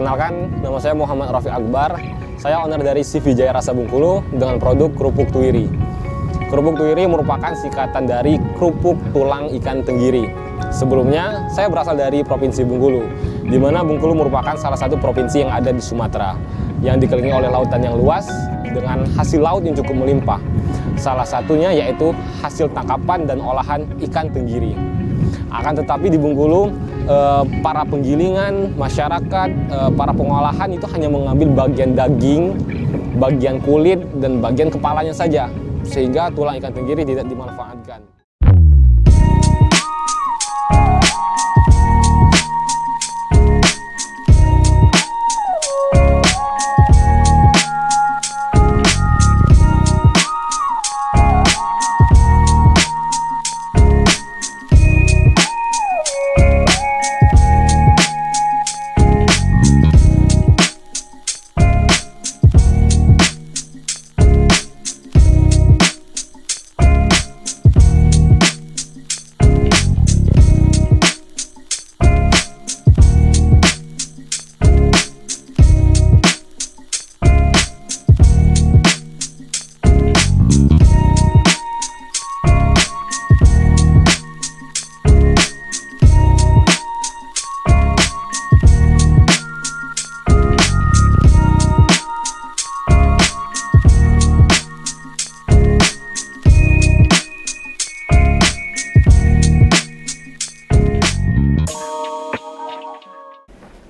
Perkenalkan, nama saya Muhammad Rafiq Akbar. Saya owner dari CV Jaya Rasa Bengkulu dengan produk kerupuk tuiri. Kerupuk tuiri merupakan singkatan dari kerupuk tulang ikan tenggiri. Sebelumnya, saya berasal dari Provinsi Bengkulu, di mana Bengkulu merupakan salah satu provinsi yang ada di Sumatera, yang dikelilingi oleh lautan yang luas dengan hasil laut yang cukup melimpah. Salah satunya yaitu hasil tangkapan dan olahan ikan tenggiri. Akan tetapi di Bengkulu, para penggilingan, masyarakat, para pengolahan itu hanya mengambil bagian daging, bagian kulit, dan bagian kepalanya saja, sehingga tulang ikan tenggiri tidak dimanfaatkan.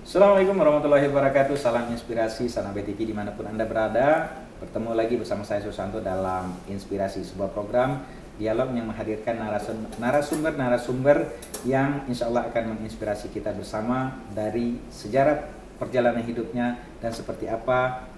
Assalamualaikum warahmatullahi wabarakatuh. Salam inspirasi, salam BTV dimanapun Anda berada. Bertemu lagi bersama saya Susanto dalam Inspirasi, sebuah program dialog yang menghadirkan narasumber yang insya Allah akan menginspirasi kita bersama dari sejarah perjalanan hidupnya dan seperti apa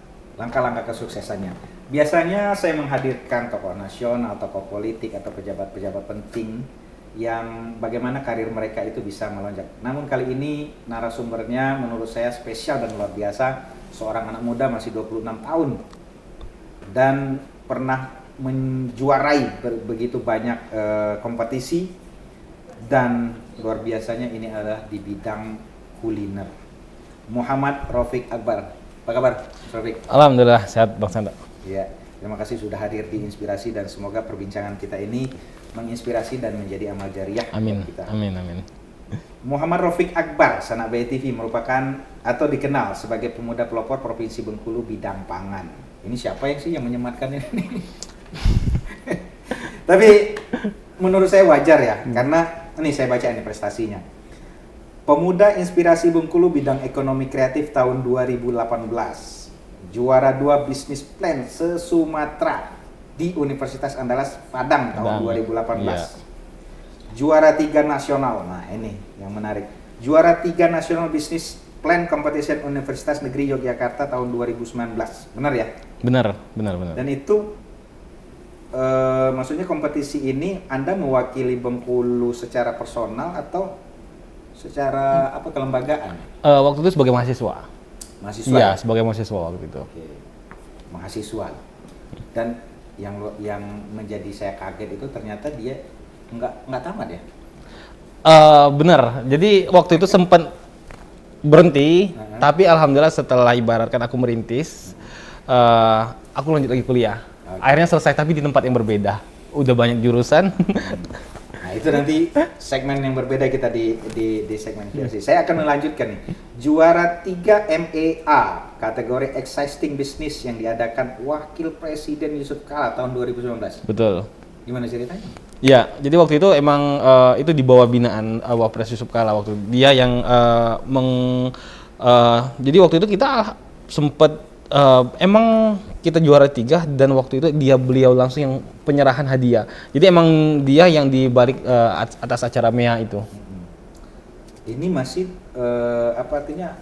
langkah-langkah kesuksesannya. Biasanya saya menghadirkan tokoh nasional, tokoh politik atau pejabat-pejabat penting yang bagaimana karir mereka itu bisa melonjak. Namun kali ini narasumbernya menurut saya spesial dan luar biasa. Seorang anak muda masih 26 tahun dan pernah menjuarai begitu banyak kompetisi, dan luar biasanya ini adalah di bidang kuliner. Muhammad Rafiq Akbar. Apa kabar, Rafiq? Alhamdulillah, sehat Bang Santa. Ya, terima kasih sudah hadir di Inspirasi dan semoga perbincangan kita ini menginspirasi dan menjadi amal jariah Amin. kita. Amin, amin. Muhammad Rafiq Akbar, sanak BTV, merupakan atau dikenal sebagai pemuda pelopor Provinsi Bengkulu bidang pangan. Ini siapa yang sih yang menyematkan ini? Tapi menurut saya wajar ya, karena ini saya baca ini prestasinya. Pemuda Inspirasi Bengkulu bidang ekonomi kreatif tahun 2018. Juara 2 bisnis plan se-Sumatera di Universitas Andalas Padang tahun 2018. Iya. Juara 3 nasional. Nah, ini yang menarik. Juara 3 nasional bisnis plan competition Universitas Negeri Yogyakarta tahun 2019. Benar ya? Benar. Dan itu maksudnya kompetisi ini Anda mewakili Bengkulu secara personal atau secara kelembagaan? Waktu itu sebagai mahasiswa. Mahasiswa? Iya, sebagai mahasiswa waktu itu. Oke. Mahasiswa. Dan yang menjadi saya kaget itu ternyata dia nggak tamat ya? Bener. Jadi waktu itu sempat berhenti, tapi alhamdulillah setelah ibaratkan aku merintis, aku lanjut lagi kuliah. Okay. Akhirnya selesai tapi di tempat yang berbeda. Udah banyak jurusan. Nah itu nanti segmen yang berbeda kita di segmen versi. Saya akan melanjutkan nih. Juara 3 MEA kategori Existing Business yang diadakan Wakil Presiden Yusuf Kala tahun 2019. Betul. Gimana ceritanya? Ya, jadi waktu itu emang itu di bawah binaan Wapres Yusuf Kala waktu itu. Dia yang jadi waktu itu kita sempat emang kita juara 3 dan waktu itu beliau langsung yang penyerahan hadiah. Jadi emang dia yang dibalik atas acara MEA itu. Ini masih artinya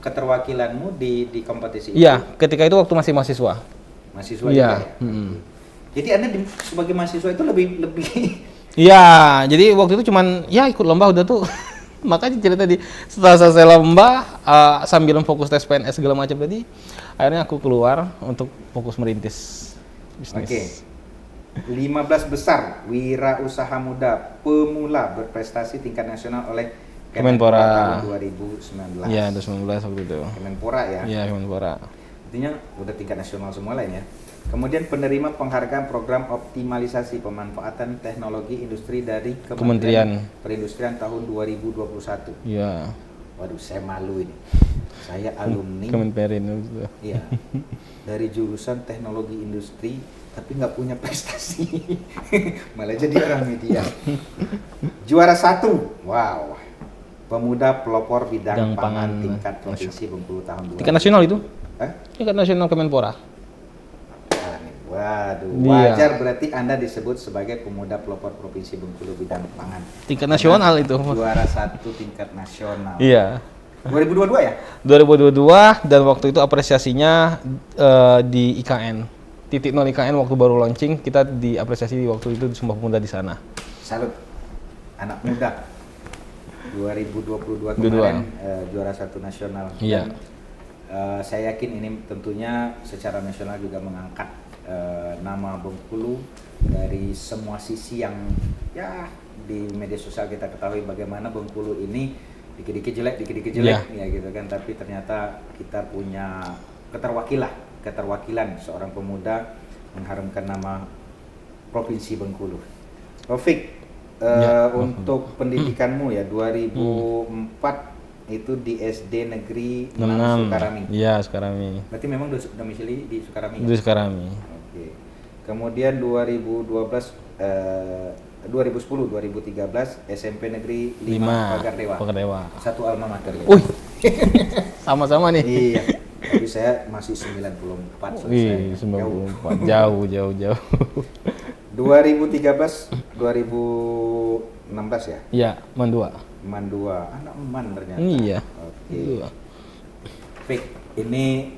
keterwakilanmu di kompetisi itu? Iya, ketika itu waktu masih mahasiswa. Mahasiswa juga ya? Jadi Anda sebagai mahasiswa itu lebih Iya, jadi waktu itu cuman ya ikut lomba udah tuh. Makanya cerita setelah selesai lomba sambil fokus tes PNS segala macam tadi, akhirnya aku keluar untuk fokus merintis bisnis. Oke. 15 besar wira usaha muda pemula berprestasi tingkat nasional oleh Kemenpora. tahun 2019. Iya, 2019 waktu itu. Kemenpora ya. Iya, Kemenpora. Artinya udah tingkat nasional semua lain ya. Kemudian penerima penghargaan program optimalisasi pemanfaatan teknologi industri dari Kementerian Perindustrian tahun 2021. Iya. Waduh, saya malu ini. Saya alumni. Kemenperin itu. Iya. Dari jurusan teknologi industri tapi nggak punya prestasi. Malah jadi orang media. Juara 1. Wow. Pemuda pelopor bidang pangan tingkat provinsi Bengkulu tahun 2000. Tingkat nasional itu? Hah? Tingkat nasional Kemenpora. Waduh, Iya. wajar berarti Anda disebut sebagai pemuda pelopor provinsi Bengkulu bidang pangan. Tingkat nasional itu. Juara 1 tingkat nasional. Iya. 2022 ya? 2022 dan waktu itu apresiasinya di IKN. Titik nol IKN waktu baru launching, kita diapresiasi waktu itu di Sumpah Pemuda di sana. Salut. Anak muda. 2022 kemarin juara 1 nasional. Iya. Dan, saya yakin ini tentunya secara nasional juga mengangkat nama Bengkulu dari semua sisi yang ya di media sosial kita ketahui bagaimana Bengkulu ini dikit-dikit jelek ya gitu kan, tapi ternyata kita punya keterwakilan seorang pemuda mengharumkan nama Provinsi Bengkulu. Taufik, untuk pendidikanmu ya 2004 itu di SD Negeri 6 Sukarami. Iya, Sukarami. Berarti memang domisili di Sukarami. Di Sukarami. Oke. Kemudian 2010-2013 SMP Negeri 5 Pagardewa. Pagardewa. Satu alma mater. Ya? Wih. Sama-sama nih. Iya. Tapi saya masih 94 Wih, 94. Jauh. 2013 2016 ya? Iya, Mandua. Mandua, anak eman ternyata. Iya. Oke. Fik, ini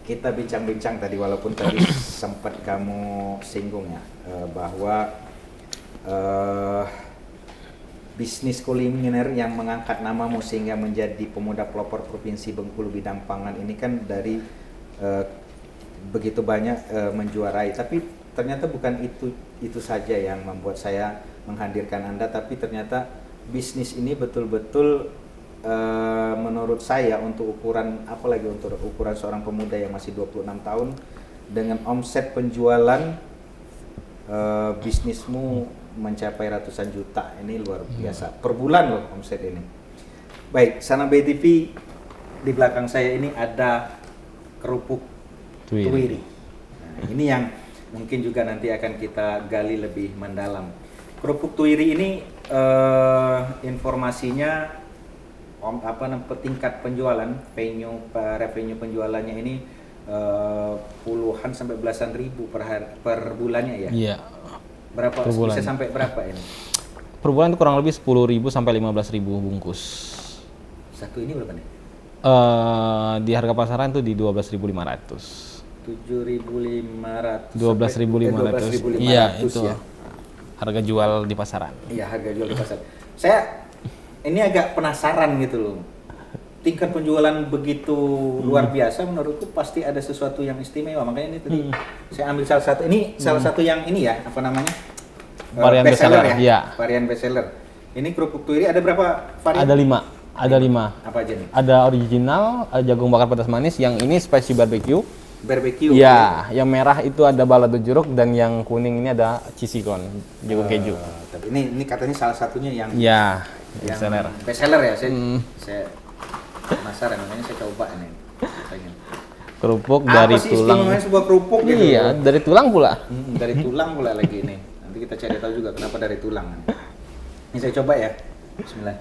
kita bincang-bincang tadi walaupun tadi sempat kamu singgung ya bahwa bisnis kuliner yang mengangkat namamu sehingga menjadi pemuda pelopor Provinsi Bengkulu bidang pangan ini kan dari begitu banyak menjuarai, tapi ternyata bukan itu saja yang membuat saya menghadirkan Anda, tapi ternyata bisnis ini betul-betul menurut saya untuk ukuran, apalagi untuk ukuran seorang pemuda yang masih 26 tahun dengan omset penjualan bisnismu mencapai ratusan juta, ini luar biasa per bulan loh omset ini. Baik, Sana BTV, di belakang saya ini ada kerupuk Tuwiri. Nah, ini yang mungkin juga nanti akan kita gali lebih mendalam. Kerupuk Tuwiri ini informasinya tingkat penjualan, revenue penjualannya ini puluhan sampai belasan ribu per bulannya ya. Iya. Berapa bisa sampai berapa ini? Per bulan itu kurang lebih 10.000 sampai 15.000 bungkus. Satu ini berapa nih? Di harga pasaran tuh di 12.500. 7.500. 12.500. Iya, itu. Ya. Harga jual di pasaran. Iya, harga jual di pasar. Saya ini agak penasaran gitu loh. Tingkat penjualan begitu luar biasa, menurutku pasti ada sesuatu yang istimewa. Makanya ini tadi saya ambil salah satu. Ini salah satu yang ini ya, apa namanya? Varian bestseller ya. Iya. Varian bestseller. Ini kerupuk Tuwiri ada berapa varian? Ada 5. Ada 5. Apa aja nih? Ada original, jagung bakar pedas manis, yang ini spicy barbecue. Barbecue. Iya, yang merah itu ada balado jeruk dan yang kuning ini ada cheesy corn, jagung keju. Tapi ini katanya salah satunya yang Iya, yang bestseller. bestseller ya. Saya penasaran, makanya saya coba ini. Kerupuk Apa dari sih tulang. istimewanya sebuah kerupuk gitu? Iya, dari tulang pula. Dari tulang pula lagi ini. Nanti kita cari tahu juga kenapa dari tulang. Ini saya coba ya. Bismillah.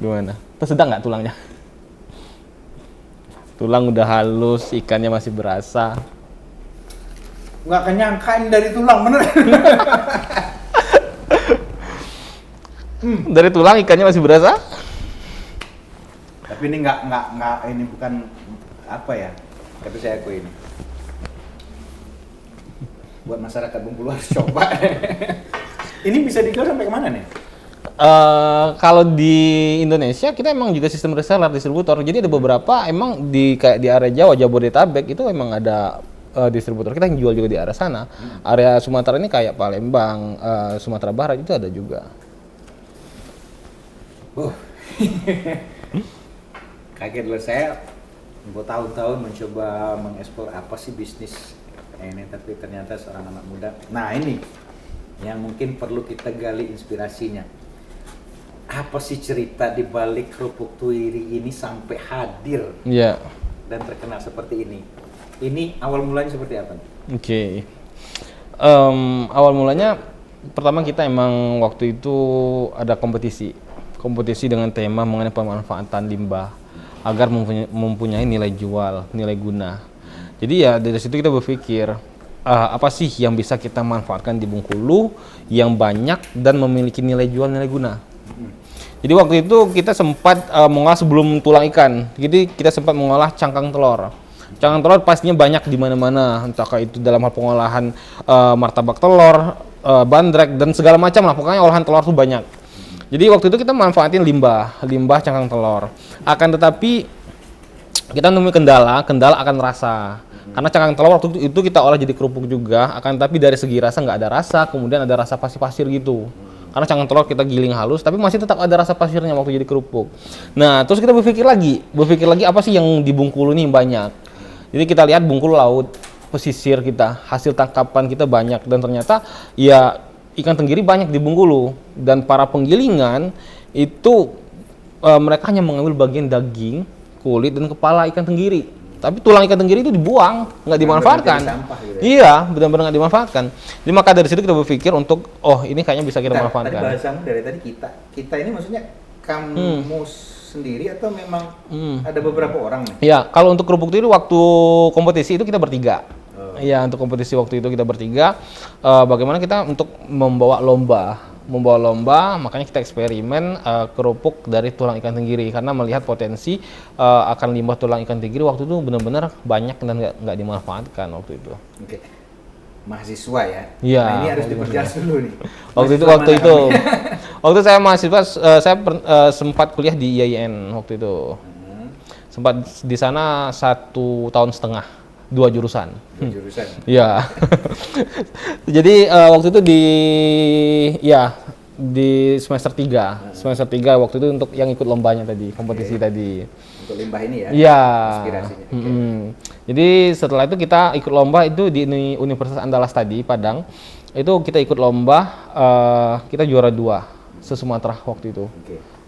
Gimana? Terus sedang nggak tulangnya? Tulang udah halus, ikannya masih berasa. Nggak akan nyangka ini dari tulang, bener? Dari tulang ikannya masih berasa? Tapi ini nggak ini bukan apa ya? Tapi saya akui ini. Buat masyarakat Bengkulu harus coba. Ini bisa dijual sampai kemana nih? Kalau di Indonesia kita emang juga sistem reseller distributor. Jadi ada beberapa emang kayak di area Jawa, Jabodetabek itu emang ada distributor kita yang jual juga di area sana. Area Sumatera ini kayak Palembang, Sumatera Barat itu ada juga. Kaget loh, saya bertahun-tahun mencoba mengeksplor apa sih bisnis ini, tapi ternyata seorang anak muda. Nah ini yang mungkin perlu kita gali inspirasinya. Apa sih cerita di balik kerupuk Tuiri ini sampai hadir Iya. dan terkenal seperti ini? Ini awal mulanya seperti apa? Oke. Awal mulanya pertama kita emang waktu itu ada kompetisi dengan tema mengenai pemanfaatan limbah agar mempunyai nilai jual, nilai guna. Jadi ya dari situ kita berpikir apa sih yang bisa kita manfaatkan di Bengkulu yang banyak dan memiliki nilai jual, nilai guna. Jadi waktu itu kita sempat mengolah sebelum tulang ikan. Jadi kita sempat mengolah cangkang telur. Cangkang telur pastinya banyak di mana-mana, entah itu dalam hal pengolahan martabak telur, bandrek dan segala macam lah. Pokoknya olahan telur tuh banyak. Jadi waktu itu kita manfaatin limbah cangkang telur. Akan tetapi kita nemui kendala akan rasa. Karena cangkang telur waktu itu kita olah jadi kerupuk juga, akan tetapi dari segi rasa nggak ada rasa, kemudian ada rasa pasir-pasir gitu. Karena cangkang telur kita giling halus, tapi masih tetap ada rasa pasirnya waktu jadi kerupuk. Nah, terus kita berpikir lagi apa sih yang di Bengkulu nih banyak. Jadi kita lihat Bengkulu laut, pesisir kita, hasil tangkapan kita banyak, dan ternyata ya ikan tenggiri banyak di Bengkulu, dan para penggilingan itu mereka hanya mengambil bagian daging, kulit dan kepala ikan tenggiri. Tapi tulang ikan tenggiri itu dibuang, nggak dimanfaatkan. Gitu ya? Iya, benar-benar nggak dimanfaatkan. Jadi maka dari situ kita berpikir untuk, ini kayaknya bisa kita manfaatkan. Tadi bahasamu dari tadi kita ini maksudnya kamu sendiri atau memang ada beberapa orang nih? Iya, kalau untuk kerupuk itu waktu kompetisi itu kita bertiga. Iya, untuk kompetisi waktu itu kita bertiga. Bagaimana kita untuk membawa lomba, makanya kita eksperimen kerupuk dari tulang ikan tenggiri karena melihat potensi akan limbah tulang ikan tenggiri waktu itu benar-benar banyak dan nggak dimanfaatkan waktu itu. Oke. Mahasiswa ya. Iya. Nah, ini harus diperjelas dulu nih. Waktu saya mahasiswa, saya sempat kuliah di IAIN waktu itu. Sempat di sana 1,5 tahun, 2 jurusan. 2 jurusan. Iya. Jadi waktu itu di semester 3. Semester 3 waktu itu untuk yang ikut lombanya tadi, kompetisi tadi. Untuk limbah ini ya. Iya. Inspirasinya. Jadi setelah itu kita ikut lomba itu di Universitas Andalas tadi, Padang. Itu kita ikut lomba, kita juara 2 se-Sumatera waktu itu.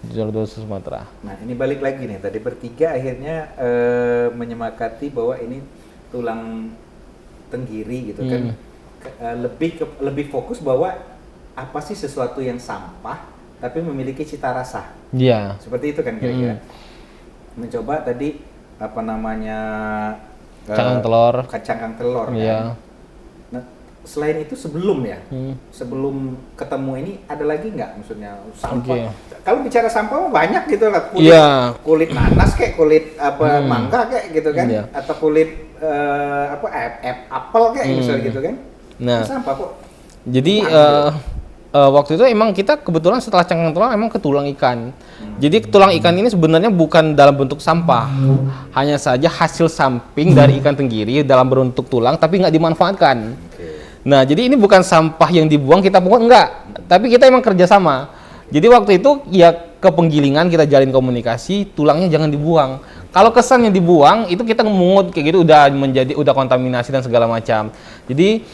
Juara 2 se-Sumatera. Nah, ini balik lagi nih, tadi bertiga akhirnya menyemakati bahwa ini tulang tenggiri gitu kan. Lebih fokus bahwa apa sih sesuatu yang sampah tapi memiliki cita rasa. Iya. Seperti itu kan kira-kira. Mencoba tadi apa namanya cangkang telur kan. Iya. Nah, selain itu sebelum sebelum ketemu ini ada lagi nggak maksudnya sampah? Kalau bicara sampah banyak gitu lah, kulit nanas kayak kulit mangga kayak gitu kan, atau kulit apel kayak misalnya gitu kan. Nah, sampah kok. Jadi waktu itu emang kita kebetulan setelah cangkang telur emang ke tulang ikan. Jadi tulang ikan ini sebenarnya bukan dalam bentuk sampah, hanya saja hasil samping dari ikan tenggiri dalam bentuk tulang tapi nggak dimanfaatkan. Nah, jadi ini bukan sampah yang dibuang kita pungut enggak, tapi kita emang kerjasama. Jadi waktu itu ya ke penggilingan kita jalin komunikasi, tulangnya jangan dibuang. Kalau kesannya dibuang itu kita ngemungut kayak gitu udah kontaminasi dan segala macam. Jadi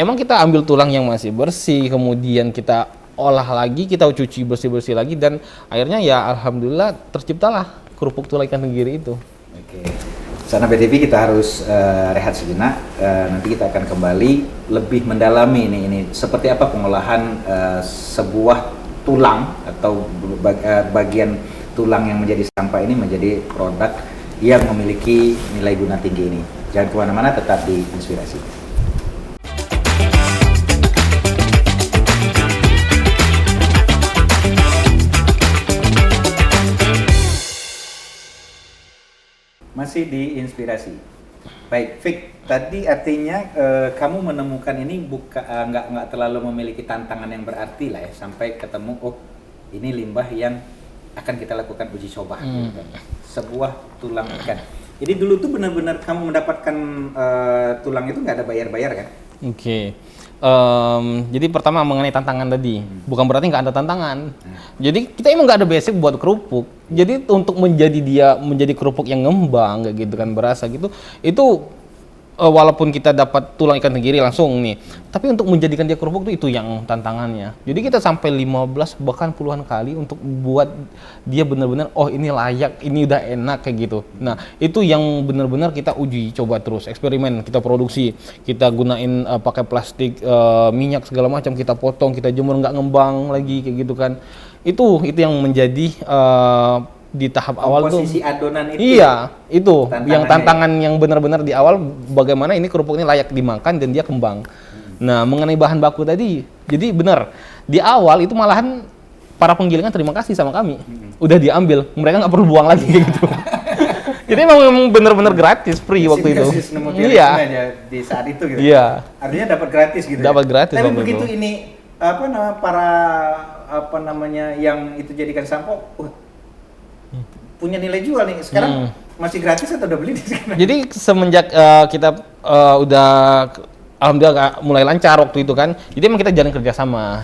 emang kita ambil tulang yang masih bersih, kemudian kita olah lagi, kita cuci bersih-bersih lagi, dan akhirnya ya alhamdulillah terciptalah kerupuk tulang ikan tenggiri itu. Oke. Sana BTV kita harus rehat sejenak. Nanti kita akan kembali lebih mendalami ini seperti apa pengolahan sebuah tulang atau bagian tulang yang menjadi sampah ini menjadi produk yang memiliki nilai guna tinggi ini. Jangan kemana-mana, tetap di Inspirasi. Masih di Inspirasi. Baik, Fik, tadi artinya kamu menemukan ini nggak terlalu memiliki tantangan yang berarti lah ya, sampai ketemu ini limbah yang akan kita lakukan uji coba. Sebuah tulang ikan. Jadi dulu tuh benar-benar kamu mendapatkan tulang itu nggak ada bayar-bayar kan? Oke. Jadi pertama mengenai tantangan tadi, bukan berarti nggak ada tantangan. Jadi kita emang nggak ada basic buat kerupuk. Jadi untuk menjadi kerupuk yang ngembang kayak gitu kan, berasa gitu, itu walaupun kita dapat tulang ikan tenggiri langsung nih, tapi untuk menjadikan dia kerupuk itu yang tantangannya. Jadi kita sampai 15 bahkan puluhan kali untuk buat dia benar-benar oh ini layak, ini udah enak kayak gitu. Nah, itu yang benar-benar kita uji coba terus, eksperimen, kita produksi, kita gunain pakai plastik, minyak segala macam, kita potong, kita jemur nggak ngembang lagi kayak gitu kan. Itu yang menjadi di tahap awal tuh posisi adonan itu. Iya, itu yang tantangan ya? yang benar-benar di awal bagaimana ini kerupuk ini layak dimakan dan dia kembang. Nah, mengenai bahan baku tadi, jadi benar di awal itu malahan para penggilingan terima kasih sama kami, udah diambil, mereka nggak perlu buang lagi gitu. Jadi memang benar-benar gratis, free waktu itu. Iya. Di saat itu gitu. Iya. Artinya dapat gratis gitu. Dapat gratis. Tapi begitu itu. Ini para yang itu jadikan sampo, punya nilai jual nih. Sekarang masih gratis atau udah beli di sana? Jadi semenjak kita udah alhamdulillah mulai lancar waktu itu kan. Jadi emang kita jalin kerjasama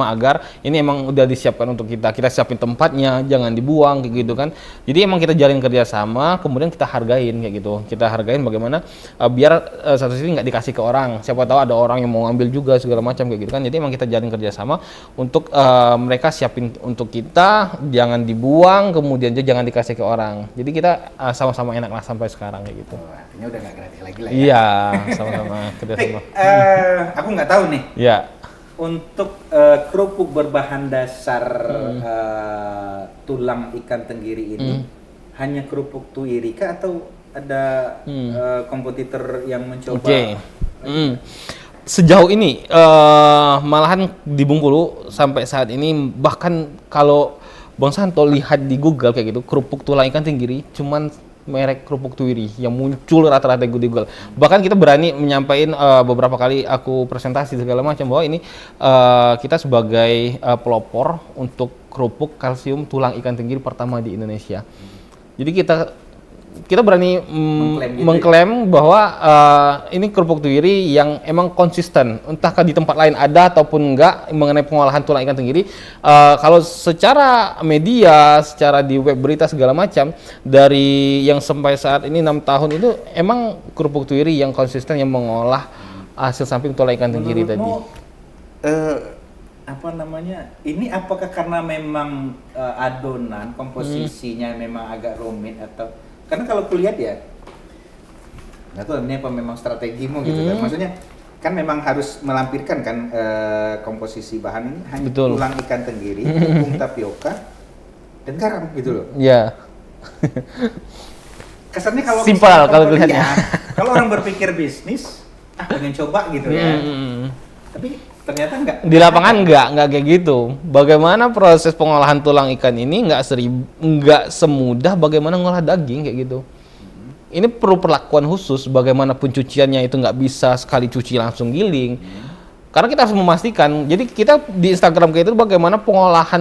agar ini emang udah disiapkan untuk kita siapin tempatnya, jangan dibuang kayak gitu kan. Jadi emang kita jalin kerjasama, kemudian kita hargain kayak gitu. Kita hargain bagaimana biar satu sisi nggak dikasih ke orang. Siapa tahu ada orang yang mau ngambil juga segala macam kayak gitu kan. Jadi emang kita jalin kerjasama untuk mereka siapin untuk kita, jangan dibuang, kemudian juga jangan dikasih ke orang. Jadi kita sama-sama enak lah sampai sekarang kayak gitu. Artinya udah nggak gratis lagi lah ya? Iya, sama-sama. Aku nggak tahu nih. Ya. Untuk kerupuk berbahan dasar tulang ikan tenggiri ini hanya kerupuk Tuiri kah atau ada kompetitor yang mencoba? Oke. Sejauh ini malahan di Bengkulu sampai saat ini bahkan kalau Bang Santo lihat di Google kayak gitu kerupuk tulang ikan tenggiri cuman merek kerupuk Tuiri yang muncul rata-rata di Google. Bahkan kita berani menyampaikan beberapa kali aku presentasi segala macam bahwa ini kita sebagai pelopor untuk kerupuk kalsium tulang ikan tenggiri pertama di Indonesia. Jadi kita berani mengklaim bahwa ini kerupuk Tuiri yang emang konsisten, entahkah di tempat lain ada ataupun enggak mengenai pengolahan tulang ikan tenggiri. Kalau secara media, secara di web berita segala macam, dari yang sampai saat ini 6 tahun itu emang kerupuk Tuiri yang konsisten yang mengolah hasil samping tulang ikan tenggiri tadi. Ini apakah karena memang adonan komposisinya memang agak rumit atau karena kalau kulihat ya nggak tahu ini apa memang strategimu gitu kan, maksudnya kan memang harus melampirkan kan komposisi bahan ini hanya tulang ikan tenggiri, tepung tapioka dan garam gitu loh. Iya. Kesannya kalau simpel kalau kelihatannya. Kalau orang berpikir bisnis, pengen coba gitu ya. Tapi ternyata enggak. Di lapangan enggak kayak gitu. Bagaimana proses pengolahan tulang ikan ini enggak semudah bagaimana ngolah daging kayak gitu. Ini perlu perlakuan khusus, bagaimana pencuciannya itu nggak bisa sekali cuci langsung giling. Karena kita harus memastikan, jadi kita di Instagram kayak itu bagaimana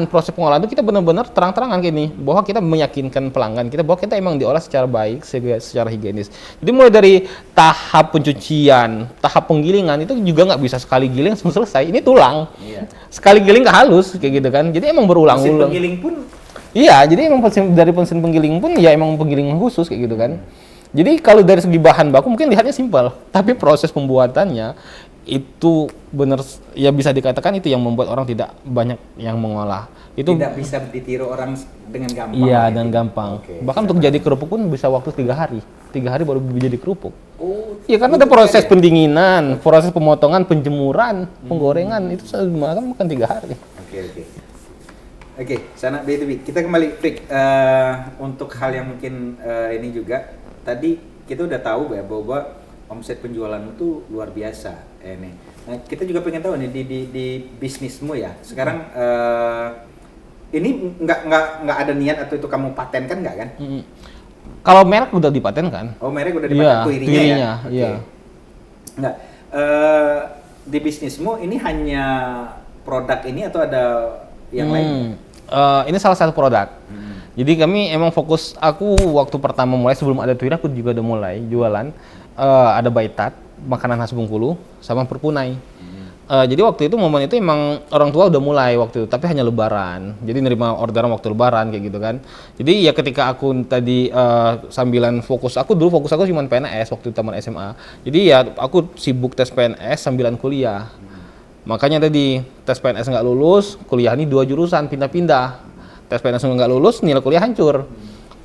proses pengolahan itu kita benar-benar terang-terangan kayak ini, bahwa kita meyakinkan pelanggan kita bahwa kita emang diolah secara baik, secara higienis. Jadi mulai dari tahap pencucian, tahap penggilingan itu juga nggak bisa sekali giling langsung selesai. Ini tulang, sekali giling nggak halus kayak gitu kan. Jadi emang berulang-ulang. Mesin penggiling pun? Iya, jadi emang dari mesin penggiling pun ya emang penggiling khusus kayak gitu kan. Jadi kalau dari segi bahan baku mungkin lihatnya simpel, tapi proses pembuatannya itu benar ya bisa dikatakan itu yang membuat orang tidak banyak yang mengolah. Itu tidak bisa ditiru orang dengan gampang. Iya, dengan gampang. Bahkan untuk jadi kerupuk pun bisa waktu 3 hari. 3 hari baru jadi kerupuk. Iya, karena ada proses pendinginan, proses pemotongan, penjemuran, penggorengan itu makan 3 hari. Oke, Sanak B2B. Kita kembali Frik, untuk hal yang mungkin ini juga tadi kita udah tahu ya bahwa omset penjualan itu luar biasa. Nah, kita juga pengen tahu nih di bisnismu ya. Sekarang ini nggak ada niat atau itu kamu patenkan nggak kan? Kalau merek udah dipatenkan. Oh, merek udah dipatenkan, Tuirinya ya? Iya. Nggak, di bisnismu ini hanya produk ini atau ada yang lain? Ini salah satu produk. Jadi kami emang fokus, aku waktu pertama mulai sebelum ada Twitter aku juga udah mulai jualan. Ada Baitat, makanan khas Bengkulu, sama Perpunai. Jadi waktu itu momen itu emang orang tua udah mulai waktu itu, tapi hanya Lebaran. Jadi nerima orderan waktu Lebaran kayak gitu kan. Jadi ya ketika aku tadi sambilan fokus, dulu fokus aku cuma PNS waktu taman SMA. Jadi ya aku sibuk tes PNS sambilan kuliah. Makanya tadi tes PNS nggak lulus, kuliah ini 2 jurusan pindah-pindah. Tes PNS nggak lulus, nilai kuliah hancur.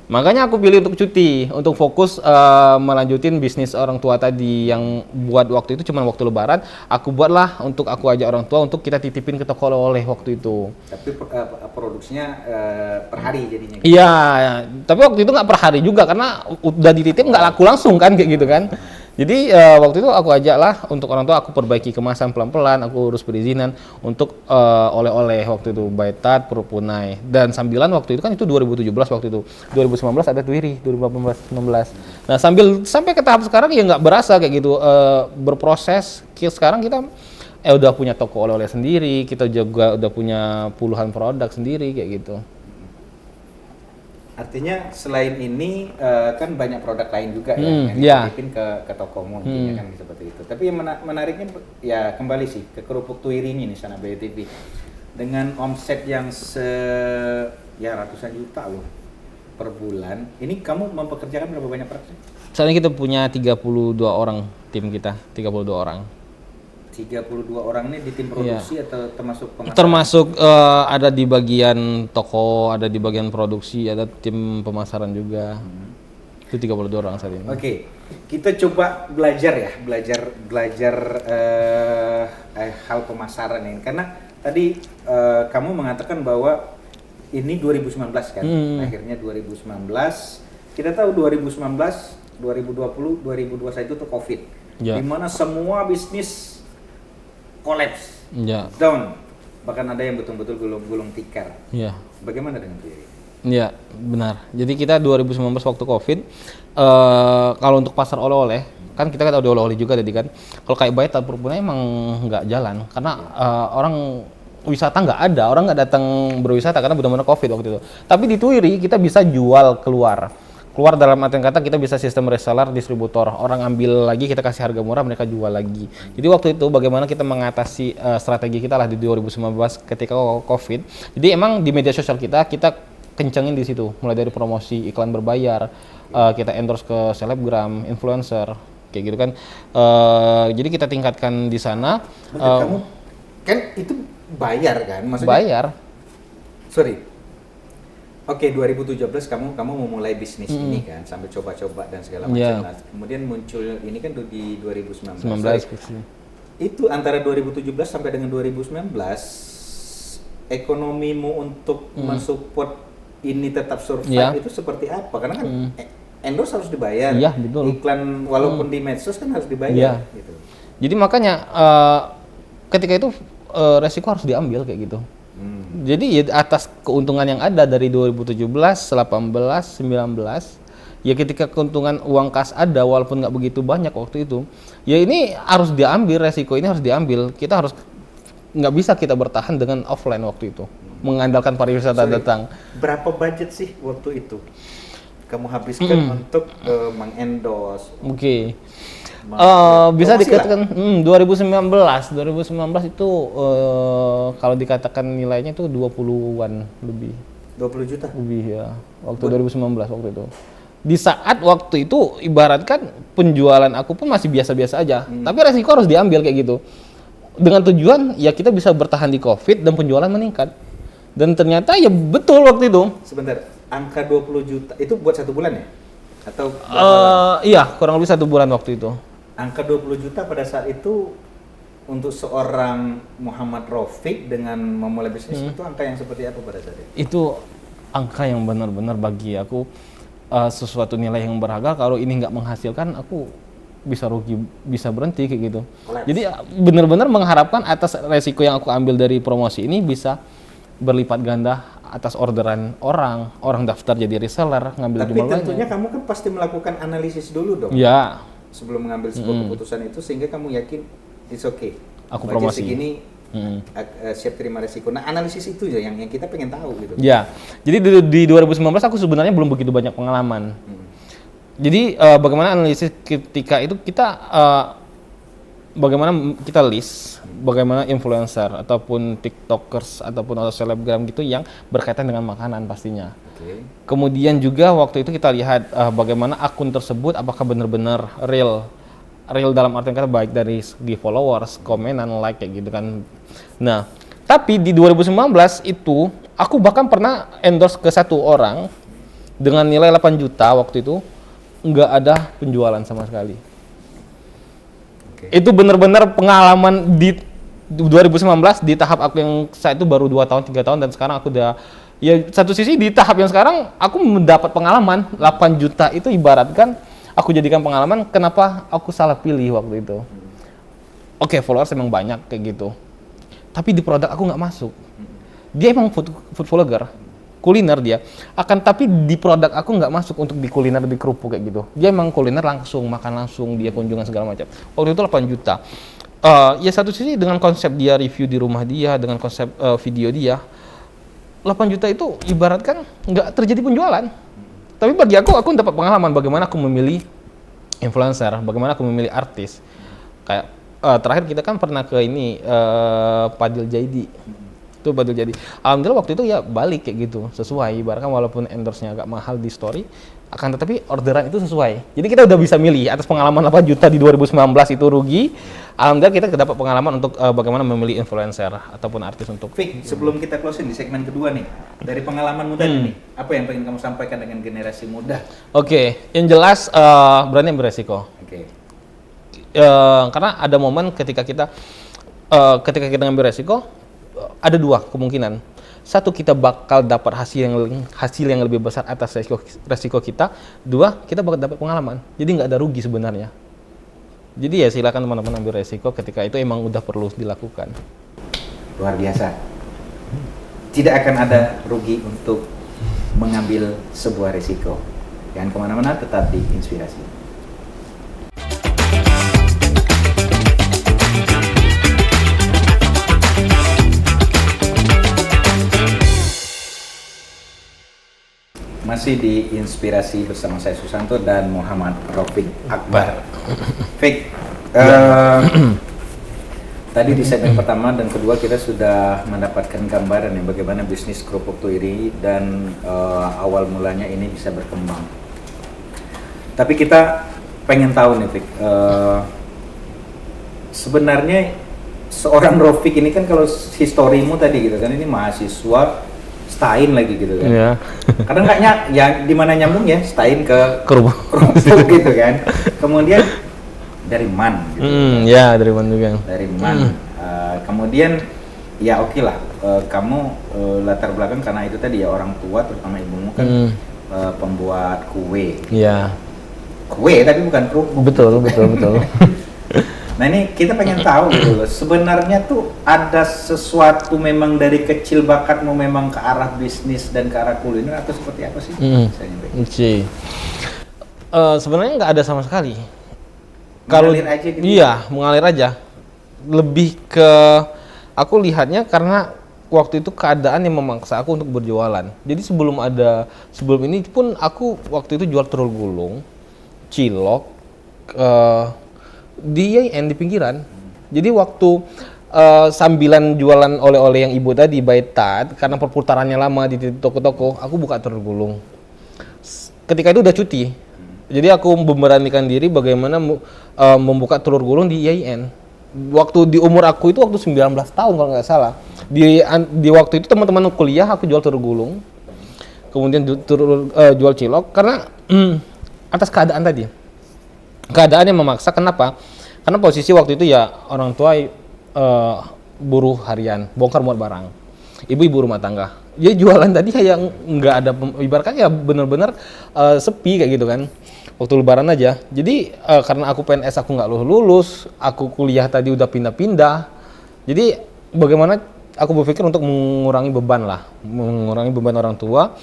Makanya aku pilih untuk cuti, untuk fokus melanjutin bisnis orang tua tadi yang buat waktu itu cuma waktu Lebaran. Aku buatlah untuk aku ajak orang tua untuk kita titipin ke toko oleh-oleh waktu itu. Tapi produksinya per hari jadinya. Iya, tapi waktu itu nggak per hari juga karena udah dititip nggak laku langsung kan kayak gitu kan. Jadi waktu itu aku ajaklah untuk orang tua, aku perbaiki kemasan pelan-pelan, aku urus perizinan untuk oleh-oleh waktu itu, Baitat, Perpunai, dan sambilan waktu itu kan itu 2017 waktu itu, 2019 ada Twiri, 2018-19. Nah sampai ke tahap sekarang ya nggak berasa kayak gitu, berproses. Sekarang kita udah punya toko oleh-oleh sendiri, kita juga udah punya puluhan produk sendiri kayak gitu. Artinya selain ini kan banyak produk lain juga yang dititipin ke tokomu intinya kan seperti itu. Tapi yang menariknya ya kembali sih ke kerupuk Twiri ini nih Sana BTV dengan omset yang ratusan juta loh per bulan. Ini kamu mempekerjakan berapa banyak orang? Saat ini kita punya 32 orang tim kita, 32 orang. 32 orang ini di tim produksi atau termasuk pemasaran? Termasuk ada di bagian toko, ada di bagian produksi, ada tim pemasaran juga. Itu 32 orang saat ini. Oke, kita coba belajar hal pemasaran ini karena tadi kamu mengatakan bahwa ini 2019 kan, akhirnya 2019. Kita tahu 2019, 2020, 2021 itu tuh COVID, di mana semua bisnis collapse, down, bahkan ada yang betul-betul gulung tikar. Bagaimana dengan itu? Iya, benar. Jadi kita 2019 waktu COVID, kalau untuk pasar oleh-oleh, kan kita ada oleh-oleh juga tadi kan. Kalau kayak Baitat, Perpunai emang nggak jalan, karena orang wisata nggak ada, orang nggak datang berwisata karena benar-benar COVID waktu itu. Tapi di Twiri kita bisa jual keluar dalam artian kata kita bisa sistem reseller, distributor, orang ambil lagi kita kasih harga murah, mereka jual lagi. Jadi waktu itu bagaimana kita mengatasi strategi kita lah di 2019 ketika COVID. Jadi emang di media sosial kita kencengin di situ, mulai dari promosi, iklan berbayar, kita endorse ke selebgram, influencer, kayak gitu kan. Jadi kita tingkatkan di sana. Kamu kan itu bayar kan? Maksudnya? Bayar. Sorry. Oke, 2017 kamu memulai bisnis ini kan, sambil coba-coba dan segala macam. Kemudian muncul ini kan di 2019. Itu antara 2017 sampai dengan 2019 ekonomimu untuk mensupport ini tetap survive itu seperti apa? Karena kan endorse harus dibayar. Iya, betul. Iklan walaupun di medsos kan harus dibayar gitu. Jadi makanya ketika itu resiko harus diambil kayak gitu. Jadi ya atas keuntungan yang ada dari 2017, 18, 19, ya ketika keuntungan uang kas ada walaupun nggak begitu banyak waktu itu, ya ini harus diambil, resiko ini harus diambil. Kita harus nggak bisa kita bertahan dengan offline waktu itu, mengandalkan pariwisata datang. Berapa budget sih waktu itu kamu habiskan untuk mengendorse? Bisa dikatakan 2019 itu kalau dikatakan nilainya itu 20-an lebih. 20 juta? Lebih ya. Waktu 2019 waktu itu. Di saat waktu itu ibaratkan penjualan aku pun masih biasa-biasa aja. Tapi resiko harus diambil kayak gitu. Dengan tujuan ya kita bisa bertahan di Covid dan penjualan meningkat. Dan ternyata ya betul waktu itu. Sebentar, angka 20 juta itu buat 1 bulan ya? Atau iya, kurang lebih 1 bulan waktu itu. Angka 20 juta pada saat itu untuk seorang Muhammad Rafiq dengan memulai bisnis itu angka yang seperti apa pada saat itu? Itu angka yang benar-benar bagi aku sesuatu nilai yang berharga. Kalau ini nggak menghasilkan, aku bisa rugi, bisa berhenti kayak gitu. Jadi benar-benar mengharapkan atas resiko yang aku ambil dari promosi ini bisa berlipat ganda atas orderan orang daftar jadi reseller, ngambil Tapi jumlah banyak. tentunya kamu kan pasti melakukan analisis dulu dong. Ya. Sebelum mengambil sebuah keputusan itu sehingga kamu yakin it's okay. Aku budget promosi. segini siap terima resiko. Nah, analisis itu ya yang kita pengen tahu gitu. Ya, jadi di 2019 aku sebenarnya belum begitu banyak pengalaman. Jadi bagaimana analisis ketika itu kita bagaimana kita list, bagaimana influencer ataupun tiktokers ataupun atau selebgram gitu yang berkaitan dengan makanan pastinya. Kemudian juga waktu itu kita lihat bagaimana akun tersebut apakah benar-benar real dalam artian kata baik dari segi followers, komenan, like kayak gitu kan. Nah, tapi di 2019 itu aku bahkan pernah endorse ke satu orang dengan nilai 8 juta waktu itu, nggak ada penjualan sama sekali. Itu benar-benar pengalaman di 2019 di tahap aku yang saya itu baru 2 tahun, 3 tahun dan sekarang aku udah ya satu sisi di tahap yang sekarang aku mendapat pengalaman 8 juta itu ibaratkan aku jadikan pengalaman kenapa aku salah pilih waktu itu. Oke, followers emang banyak kayak gitu. Tapi di produk aku nggak masuk. Dia emang food vlogger, kuliner dia. Tapi di produk aku nggak masuk untuk di kuliner di kerupuk kayak gitu. Dia emang kuliner langsung, makan langsung, dia kunjungan segala macam. Waktu itu 8 juta. Ya satu sisi dengan konsep dia review di rumah dia, dengan konsep video dia, 8 juta itu ibaratkan nggak terjadi penjualan. Tapi bagi aku dapat pengalaman bagaimana aku memilih influencer, bagaimana aku memilih artis. Kayak terakhir kita kan pernah ke ini Padil Jaidi. Itu Padil Jaidi. Alhamdulillah waktu itu ya balik kayak gitu, sesuai. Ibaratkan walaupun endorse-nya agak mahal di story, akan tetapi orderan itu sesuai. Jadi kita udah bisa milih atas pengalaman 8 juta di 2019 itu rugi. Alhamdulillah kita dapat pengalaman untuk bagaimana memilih influencer ataupun artis untuk. Fik, sebelum kita closing di segmen kedua nih, dari pengalaman muda nih, apa yang pengen kamu sampaikan dengan generasi muda? Oke, yang jelas berani ambil resiko. Karena ada momen ketika kita ngambil resiko, ada dua kemungkinan. Satu, kita bakal dapat hasil yang lebih besar atas resiko kita. Dua, kita bakal dapat pengalaman. Jadi nggak ada rugi sebenarnya. Jadi ya silakan teman-teman ambil resiko ketika itu emang udah perlu dilakukan. Luar biasa. Tidak akan ada rugi untuk mengambil sebuah resiko. Jangan kemana-mana, tetap di Inspirasi. Masih di Inspirasi bersama saya Susanto dan Muhammad Rafiq Akbar. Fik, tadi di segmen pertama dan kedua kita sudah mendapatkan gambaran ya bagaimana bisnis kerupuk Tuiri dan awal mulanya ini bisa berkembang. Tapi kita pengen tahu nih Fik, sebenarnya seorang Rafiq ini kan kalau historimu tadi gitu kan, ini mahasiswa Stein lagi gitu kan. Iya. Kadang nggak ya di mana nyambung ya Stein ke Kerupuk gitu kan. Kemudian dari Man gitu. Ya dari Man juga. Dari Man. Kemudian ya oke lah, kamu latar belakang karena itu tadi ya orang tua terutama ibumu kan pembuat kue. Iya. Kue tapi bukan kerupuk. Betul. Nah ini kita pengen tahu gitu loh, sebenarnya tuh ada sesuatu memang dari kecil bakatmu memang ke arah bisnis dan ke arah kuliner atau seperti apa sih? Sebenarnya nggak ada sama sekali. Mengalir aja gitu? Iya, mengalir aja. Lebih ke aku lihatnya karena waktu itu keadaan yang memaksa aku untuk berjualan. Jadi sebelum ini pun aku waktu itu jual telur gulung, cilok, di pinggiran. Jadi waktu sambilan jualan oleh-oleh yang ibu tadi Baitat, karena perputarannya lama di toko-toko, aku buka telur gulung. Ketika itu udah cuti, jadi aku memberanikan diri bagaimana membuka telur gulung di IAIN. Waktu di umur aku itu waktu 19 tahun kalau nggak salah. Di waktu itu teman-teman kuliah aku jual telur gulung, kemudian jual cilok karena atas keadaan tadi. Keadaan yang memaksa, kenapa? Karena posisi waktu itu ya orang tua buruh harian, bongkar muat barang. Ibu rumah tangga. Dia jualan tadi kayak nggak ada, ibaratkan ya benar-benar sepi kayak gitu kan. Waktu lebaran aja. Jadi karena aku PNS aku nggak lulus, aku kuliah tadi udah pindah-pindah. Jadi bagaimana aku berpikir untuk mengurangi beban orang tua.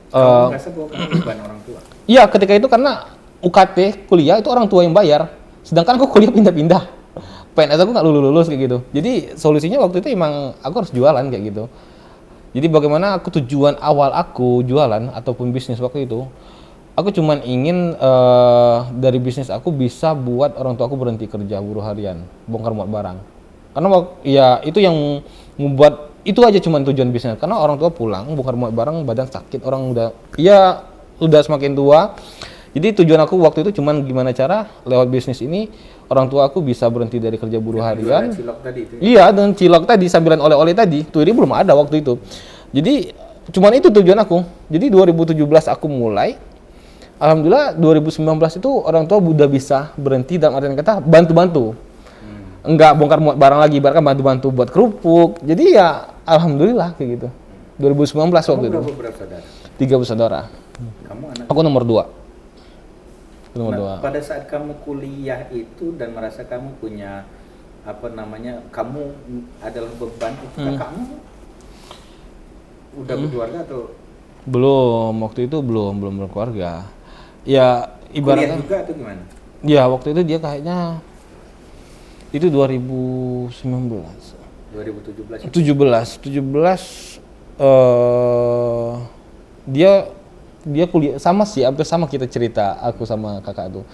Kamu merasa bahwa beban orang tua? Iya, ketika itu karena UKT kuliah itu orang tua yang bayar, sedangkan aku kuliah pindah-pindah. PNS aku nggak lulus kayak gitu. Jadi solusinya waktu itu emang aku harus jualan kayak gitu. Jadi bagaimana aku tujuan awal aku jualan ataupun bisnis waktu itu, aku cuman ingin dari bisnis aku bisa buat orang tua aku berhenti kerja buruh harian, bongkar muat barang. Karena ya itu yang membuat itu aja cuman tujuan bisnis. Karena orang tua pulang bongkar muat barang, badan sakit, orang udah semakin tua. Jadi tujuan aku waktu itu cuman gimana cara lewat bisnis ini orang tua aku bisa berhenti dari kerja buruh harian. Cilok tadi itu. Iya, dengan cilok tadi sambilan oleh-oleh tadi. Tuiri belum ada waktu itu. Jadi cuman itu tujuan aku. Jadi 2017 aku mulai. Alhamdulillah 2019 itu orang tua udah bisa berhenti dalam artian kata bantu-bantu. Enggak bongkar muat barang lagi, bahkan bantu-bantu buat kerupuk. Jadi ya alhamdulillah kayak gitu. 2019 waktu itu. Berapa saudara? 3 bersaudara. Kamu anak. Aku nomor 2. Nomor 2. Pada saat kamu kuliah itu dan merasa kamu punya kamu adalah beban itu, kakakmu udah berkeluarga atau Belum, waktu itu belum berkeluarga. Ya kuliah ibaratnya juga atau gimana? ya waktu itu dia kayaknya itu 2019. 2017. 17 dia kuliah sama sih, hampir sama kita cerita aku sama kakak tuh.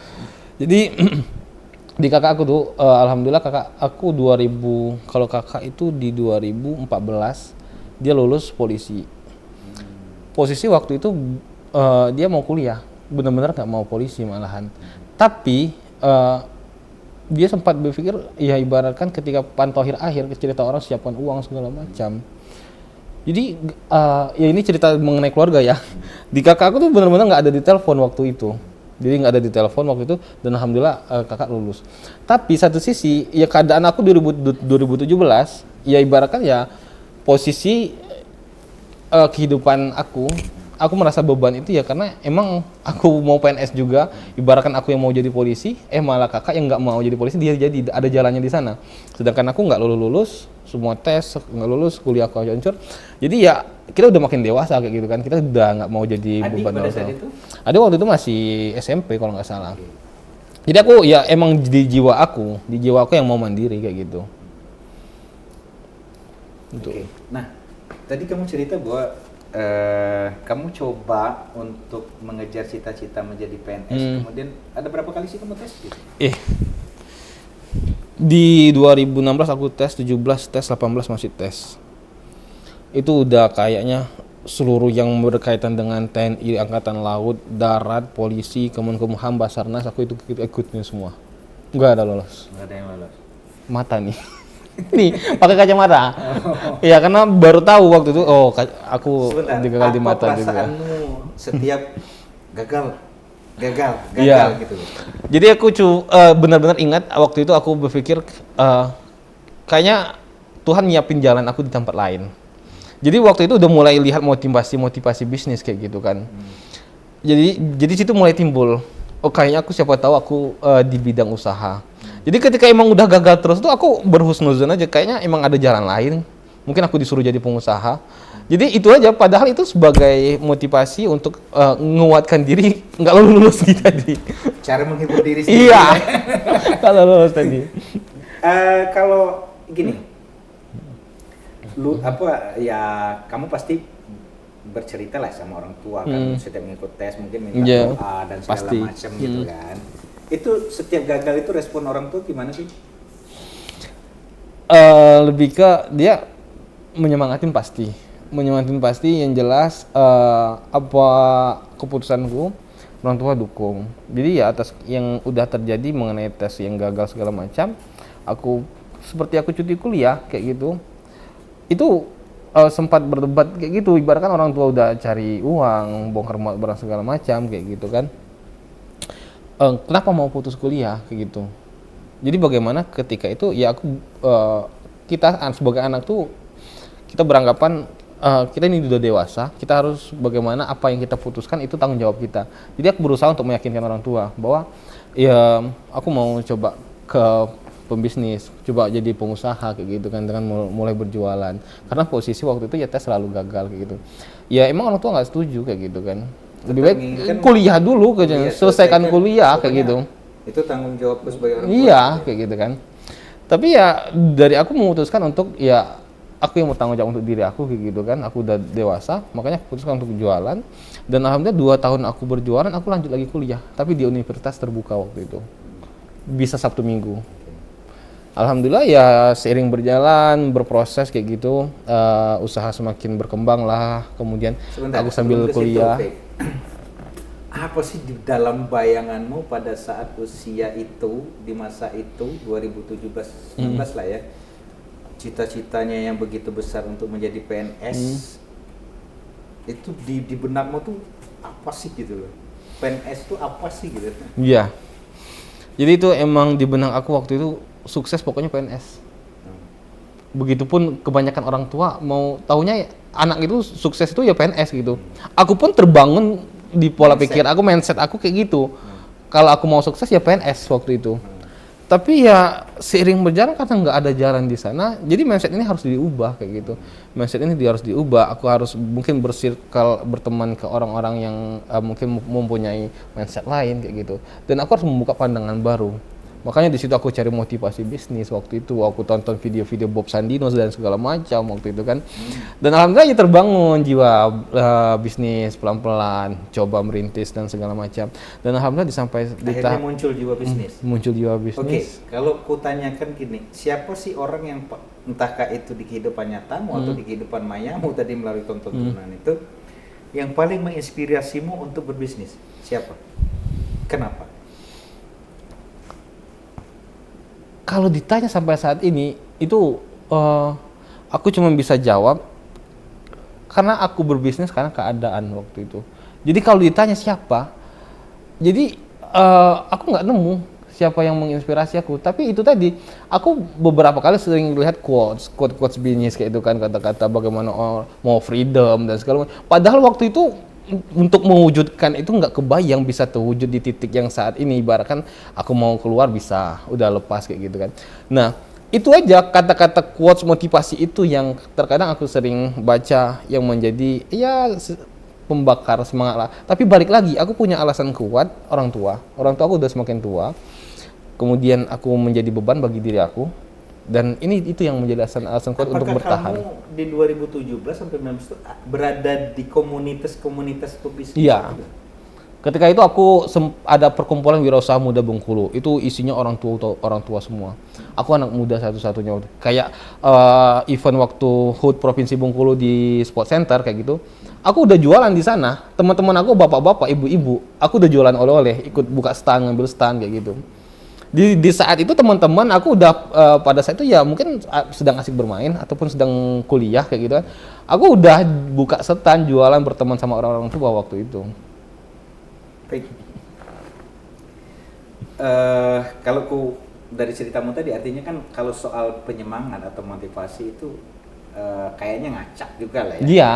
Jadi di kakak aku tuh alhamdulillah kakak aku 2000, kalau kakak itu di 2014 dia lulus polisi. Posisi waktu itu dia mau kuliah, benar-benar nggak mau polisi malahan. Tapi dia sempat berpikir ya ibaratkan ketika pantauhir akhir cerita orang siapkan uang segala macam. Jadi ya ini cerita mengenai keluarga ya. Di kakak aku tuh benar-benar nggak ada di telepon waktu itu. Jadi nggak ada di telepon waktu itu dan alhamdulillah kakak lulus. Tapi satu sisi ya keadaan aku 2017 ya ibaratkan ya posisi kehidupan aku merasa beban itu ya karena emang aku mau PNS juga, ibaratkan aku yang mau jadi polisi, malah kakak yang nggak mau jadi polisi dia jadi ada jalannya di sana. Sedangkan aku nggak lulus, semua tes nggak lulus, kuliah aku hancur. Jadi ya kita udah makin dewasa kayak gitu kan, kita udah nggak mau jadi Adik beban pada orang saat tua. itu? Adik waktu itu masih SMP kalau nggak salah. Jadi aku ya emang di jiwa aku yang mau mandiri kayak gitu. Oke. Nah, tadi kamu cerita bahwa kamu coba untuk mengejar cita-cita menjadi PNS, kemudian ada berapa kali sih kamu tes? Gitu? Di 2016 aku tes, 17 tes, 18 masih tes. Itu udah kayaknya seluruh yang berkaitan dengan TNI, Angkatan Laut, Darat, Polisi, Kemenkumham, Basarnas, aku itu ikutnya semua. Nggak ada lolos. Nggak ada yang lolos. Mata nih. Nih, pakai kacamata. Iya, karena baru tahu waktu itu aku Sebentar, 3 kali di mata juga. perasaanmu setiap gagal Iya. gitu? Jadi aku benar-benar ingat waktu itu aku berpikir kayaknya Tuhan nyiapin jalan aku di tempat lain. Jadi waktu itu udah mulai lihat motivasi bisnis kayak gitu kan. Jadi situ mulai timbul. Kayaknya aku siapa tahu aku di bidang usaha. Jadi ketika emang udah gagal terus tuh aku berhusnuzon aja, kayaknya emang ada jalan lain. Mungkin aku disuruh jadi pengusaha. Jadi itu aja, padahal itu sebagai motivasi untuk menguatkan diri nggak lulus gitu tadi. Cara menghibur diri sendiri. Iya. Kalau lulus tadi. Kalau gini, kamu pasti bercerita lah sama orang tua kan, setiap mengikut tes mungkin minta doa dan segala pasti. macam gitu kan. Itu setiap gagal itu respon orang tua gimana sih? Lebih ke dia menyemangatin pasti yang jelas apa keputusanku orang tua dukung. Jadi ya atas yang udah terjadi mengenai tes yang gagal segala macam, aku cuti kuliah kayak gitu. Itu sempat berdebat kayak gitu, ibaratkan orang tua udah cari uang, bongkar muat barang segala macam kayak gitu kan. Kenapa mau putus kuliah kayak gitu. Jadi bagaimana ketika itu ya aku kita sebagai anak tuh kita beranggapan kita ini udah dewasa, kita harus bagaimana apa yang kita putuskan itu tanggung jawab kita. Jadi aku berusaha untuk meyakinkan orang tua bahwa ya aku mau coba ke pembisnis, coba jadi pengusaha kayak gitu kan, dengan mulai berjualan. Karena posisi waktu itu ya tes selalu gagal kayak gitu. Ya emang orang tua nggak setuju kayak gitu kan. Lebih baik kuliah dulu, selesaikan kuliah kayak gitu. Itu tanggung jawabku sebagai orang tua. Iya, kayak gitu kan. Tapi ya dari aku memutuskan untuk ya aku yang bertanggung jawab untuk diri aku kayak gitu kan. Aku udah dewasa, makanya aku putuskan untuk jualan. Dan alhamdulillah 2 tahun aku berjualan, aku lanjut lagi kuliah. Tapi di universitas terbuka waktu itu. Bisa Sabtu Minggu. Alhamdulillah ya seiring berjalan, berproses kayak gitu, usaha semakin berkembang lah. Kemudian Sebentar, aku sambil sebelum ke situ, kuliah. Fik. Apa sih di dalam bayanganmu pada saat usia itu, di masa itu 2017-19 lah ya, cita-citanya yang begitu besar untuk menjadi PNS, itu di benakmu tuh apa sih gitu loh? PNS itu apa sih gitu? Iya. Jadi itu emang di benak aku waktu itu sukses pokoknya PNS. Begitupun kebanyakan orang tua mau taunya ya, anak itu sukses itu ya PNS gitu. Aku pun terbangun di pola pikir aku, mindset aku kayak gitu. Kalau aku mau sukses ya PNS waktu itu. Tapi ya seiring berjalan karena nggak ada jalan di sana, jadi mindset ini harus diubah kayak gitu. Mindset ini harus diubah. Aku harus mungkin bersirkel, berteman ke orang-orang yang mungkin mempunyai mindset lain kayak gitu. Dan aku harus membuka pandangan baru. Makanya di situ aku cari motivasi bisnis waktu itu. Aku tonton video-video Bob Sandino dan segala macam waktu itu kan. Dan alhamdulillah ya terbangun jiwa bisnis pelan-pelan, coba merintis dan segala macam. Dan alhamdulillah sampai di Akhirnya muncul jiwa bisnis. muncul jiwa Oke, bisnis. kalau ku tanyakan gini, siapa sih orang yang entahkah itu di kehidupan nyatamu atau di kehidupan mayamu tadi melalui tontonan itu yang paling menginspirasimu untuk berbisnis? Siapa? Kenapa? Kalau ditanya sampai saat ini itu aku cuma bisa jawab karena aku berbisnis karena keadaan waktu itu. Jadi kalau ditanya siapa, jadi aku nggak nemu siapa yang menginspirasi aku. Tapi itu tadi aku beberapa kali sering lihat quotes bisnis kayak itu kan, kata-kata bagaimana mau freedom dan segala macam. Padahal waktu itu untuk mewujudkan itu nggak kebayang bisa terwujud di titik yang saat ini. Ibaratkan aku mau keluar bisa, udah lepas kayak gitu kan. Nah, itu aja kata-kata quotes motivasi itu yang terkadang aku sering baca yang menjadi ya pembakar semangat lah. Tapi balik lagi, aku punya alasan kuat, orang tua. Orang tua aku udah semakin tua. Kemudian aku menjadi beban bagi diri aku. Dan ini itu yang menjadi alasan kuat untuk bertahan. Apakah kamu di 2017 sampai 2019 itu berada di komunitas-komunitas pebisnis? Iya. Ketika itu aku ada perkumpulan wirausaha muda Bengkulu. Itu isinya orang tua semua. Aku anak muda satu-satunya. Kayak event waktu HUT Provinsi Bengkulu di Sport Center kayak gitu. Aku udah jualan di sana. Teman-teman aku bapak-bapak, ibu-ibu. Aku udah jualan oleh-oleh, ikut buka stand, ngambil stand kayak gitu. Di saat itu teman-teman aku udah pada saat itu ya mungkin sedang asik bermain ataupun sedang kuliah kayak gitu kan. Aku udah buka stand jualan berteman sama orang-orang tua waktu itu. Baik. Kalau dari ceritamu tadi artinya kan kalau soal penyemangat atau motivasi itu kayaknya ngacak juga lah ya. Iya.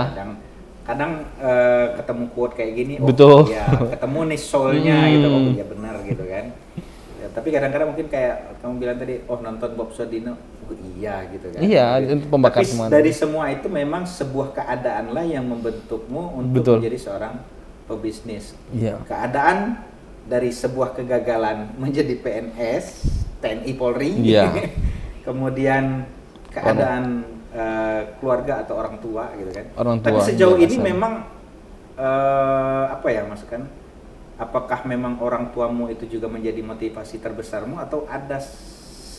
Kadang ketemu quote kayak gini, Betul. ya ketemu nih soul-nya gitu, oh ya benar gitu kan. Ya, tapi kadang-kadang mungkin kayak kamu bilang tadi, oh nonton Bob Sandino, oh iya gitu kan. Iya, Gitu. itu pembakar Tapi semangat. dari semua itu memang sebuah keadaan lah yang membentukmu untuk Betul. menjadi seorang pebisnis. Iya. Keadaan dari sebuah kegagalan menjadi PNS, TNI Polri, Iya. kemudian keadaan keluarga atau orang tua gitu kan. Orang Tapi tua, sejauh iya, ini dasar. memang apa ya maksudkan? Apakah memang orang tuamu itu juga menjadi motivasi terbesarmu atau ada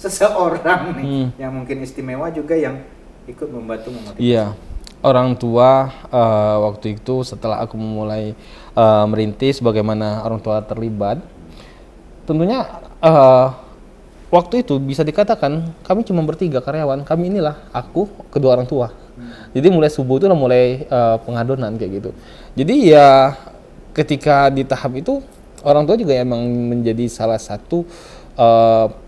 seseorang nih yang mungkin istimewa juga yang ikut membantu memotivasi? Iya, orang tua waktu itu setelah aku memulai merintis, bagaimana orang tua terlibat. Tentunya waktu itu bisa dikatakan kami cuma bertiga karyawan. Kami inilah aku, kedua orang tua. Jadi mulai subuh itu udah mulai pengadonan kayak gitu. Jadi ya ketika di tahap itu orang tua juga emang menjadi salah satu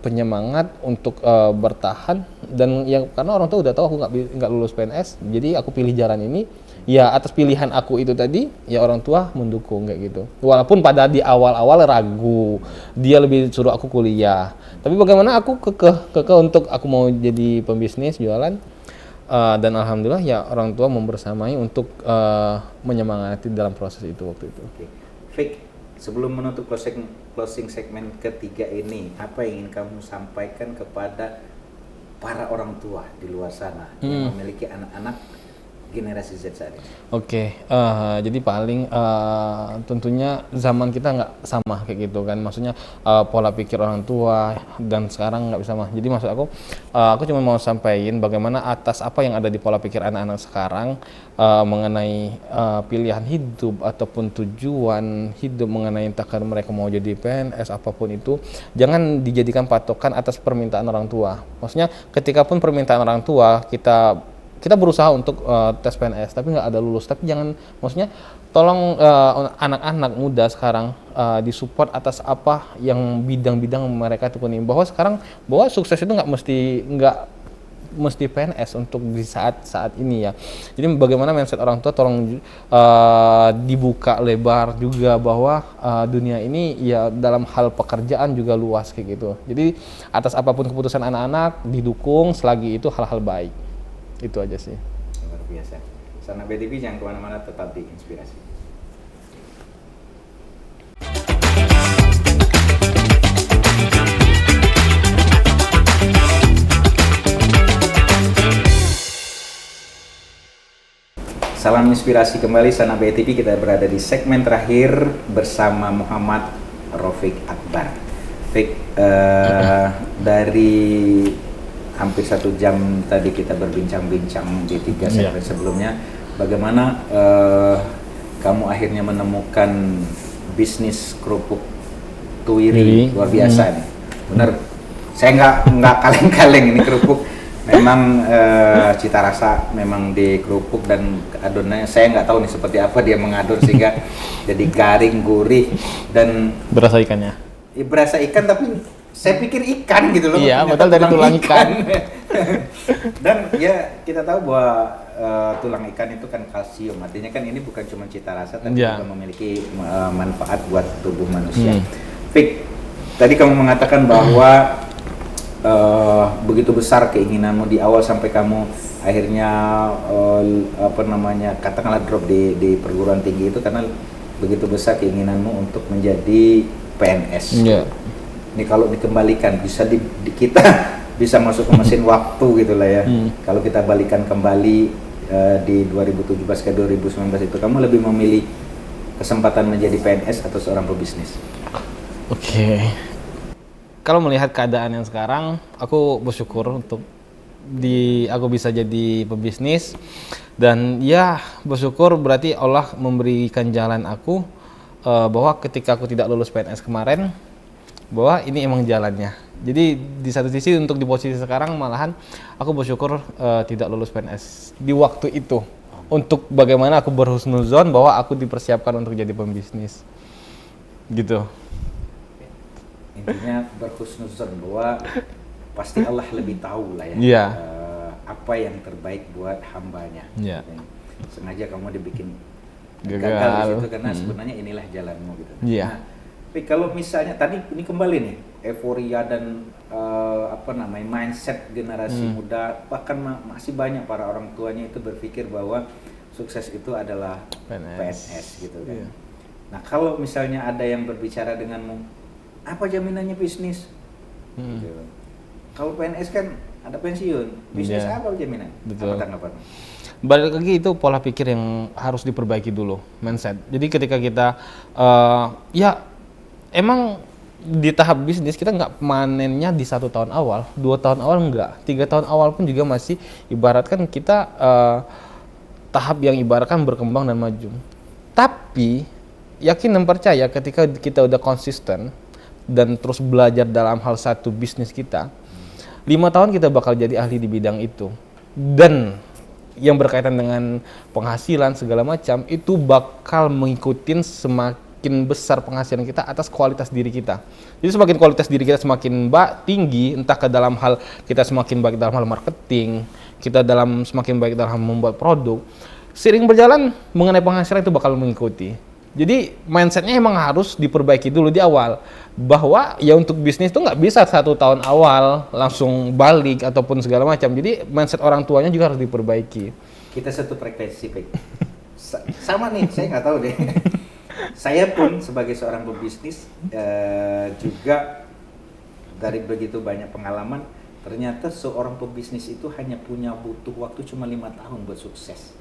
penyemangat untuk bertahan. Dan yang karena orang tua udah tahu aku nggak lulus PNS, jadi aku pilih jalan ini. Ya atas pilihan aku itu tadi, ya orang tua mendukung kayak gitu. Walaupun pada di awal-awal ragu, dia lebih suruh aku kuliah. Tapi bagaimana aku kekeh untuk aku mau jadi pembisnis jualan. Dan alhamdulillah ya orang tua membersamai untuk menyemangati dalam proses itu waktu itu. Oke. Fik, sebelum menutup closing segmen ketiga ini, apa yang ingin kamu sampaikan kepada para orang tua di luar sana yang memiliki anak-anak generasi Z saat ini? Oke, jadi paling tentunya zaman kita nggak sama kayak gitu kan, maksudnya pola pikir orang tua dan sekarang nggak bisa sama. Jadi maksud aku cuma mau sampaikan bagaimana atas apa yang ada di pola pikir anak-anak sekarang mengenai pilihan hidup ataupun tujuan hidup, mengenai entahkah mereka mau jadi PNS apapun itu, jangan dijadikan patokan atas permintaan orang tua. Maksudnya ketika pun permintaan orang tua kita berusaha untuk tes PNS tapi nggak ada lulus, tapi jangan, maksudnya tolong anak-anak muda sekarang disupport atas apa yang bidang-bidang mereka tekuni, bahwa sekarang bahwa sukses itu nggak mesti PNS untuk di saat ini ya. Jadi bagaimana mindset orang tua tolong dibuka lebar juga, bahwa dunia ini ya dalam hal pekerjaan juga luas kayak gitu. Jadi atas apapun keputusan anak-anak didukung selagi itu hal-hal baik. Itu aja sih. Luar biasa. Sana BTV jangan kemana-mana, tetap di Inspirasi. Salam inspirasi kembali, Sana BTV. Kita berada di segmen terakhir bersama Muhammad Rafiq Akbar. Fik, dari hampir 1 jam tadi kita berbincang-bincang di 3 segmen sebelumnya, bagaimana kamu akhirnya menemukan bisnis kerupuk Tuwiri. Luar biasa nih, bener. Saya nggak kaleng-kaleng ini kerupuk. Memang cita rasa memang di kerupuk dan adonannya saya nggak tahu nih seperti apa dia mengadon sehingga jadi garing, gurih dan Berasa ikannya. Berasa ikan, tapi saya pikir ikan gitu loh. Iya, betul, dari tulang ikan. Dan ya kita tahu bahwa tulang ikan itu kan kalsium, artinya kan ini bukan cuma cita rasa tapi juga memiliki manfaat buat tubuh manusia. Fik, tadi kamu mengatakan bahwa begitu besar keinginanmu di awal sampai kamu akhirnya katakanlah drop di perguruan tinggi itu karena begitu besar keinginanmu untuk menjadi PNS. Ini kalau dikembalikan bisa kita bisa masuk ke mesin waktu gitulah ya. Kalau kita balikan kembali di 2017 ke 2019 itu, kamu lebih memilih kesempatan menjadi PNS atau seorang pebisnis? Oke. Kalau melihat keadaan yang sekarang, aku bersyukur untuk aku bisa jadi pebisnis, dan ya bersyukur berarti Allah memberikan jalan aku bahwa ketika aku tidak lulus PNS kemarin, bahwa ini emang jalannya. Jadi di satu sisi untuk di posisi sekarang malahan aku bersyukur tidak lulus PNS di waktu itu, untuk bagaimana aku berhusnuzon bahwa aku dipersiapkan untuk jadi pembisnis gitu. Intinya berhusnuzon bahwa pasti Allah lebih tahu lah ya, yeah. Apa yang terbaik buat hambanya. Yeah. Sengaja kamu dibikin gagal di situ karena sebenarnya inilah jalanmu gitu. Yeah. Nah, tapi kalau misalnya tadi ini kembali nih, euforia dan mindset generasi muda, bahkan masih banyak para orang tuanya itu berpikir bahwa sukses itu adalah PNS gitu kan. Yeah. Nah, kalau misalnya ada yang berbicara denganmu, apa jaminannya bisnis? Gitu. Kalau PNS kan ada pensiun, bisnis apa jaminan? Betul. Apa tanggapanmu? Balik lagi, itu pola pikir yang harus diperbaiki dulu, mindset. Jadi ketika kita emang di tahap bisnis kita nggak manennya di 1 tahun awal, 2 tahun awal enggak, 3 tahun awal pun juga masih ibaratkan kita tahap yang ibaratkan berkembang dan maju. Tapi yakin dan percaya ketika kita udah konsisten dan terus belajar dalam hal satu bisnis kita, 5 tahun kita bakal jadi ahli di bidang itu, dan yang berkaitan dengan penghasilan segala macam itu bakal mengikutin semakin besar penghasilan kita atas kualitas diri kita. Jadi semakin kualitas diri kita semakin tinggi, entah ke dalam hal kita semakin baik dalam hal marketing, kita semakin baik dalam membuat produk, seiring berjalan mengenai penghasilan itu bakal mengikuti. Jadi mindsetnya emang harus diperbaiki dulu di awal, bahwa ya untuk bisnis itu nggak bisa 1 tahun awal langsung balik ataupun segala macam. Jadi mindset orang tuanya juga harus diperbaiki. Kita satu frekuensi, Pik. Sama nih, saya nggak tahu deh. Saya pun sebagai seorang pebisnis juga dari begitu banyak pengalaman, Ternyata seorang pebisnis itu hanya butuh waktu cuma 5 tahun buat sukses.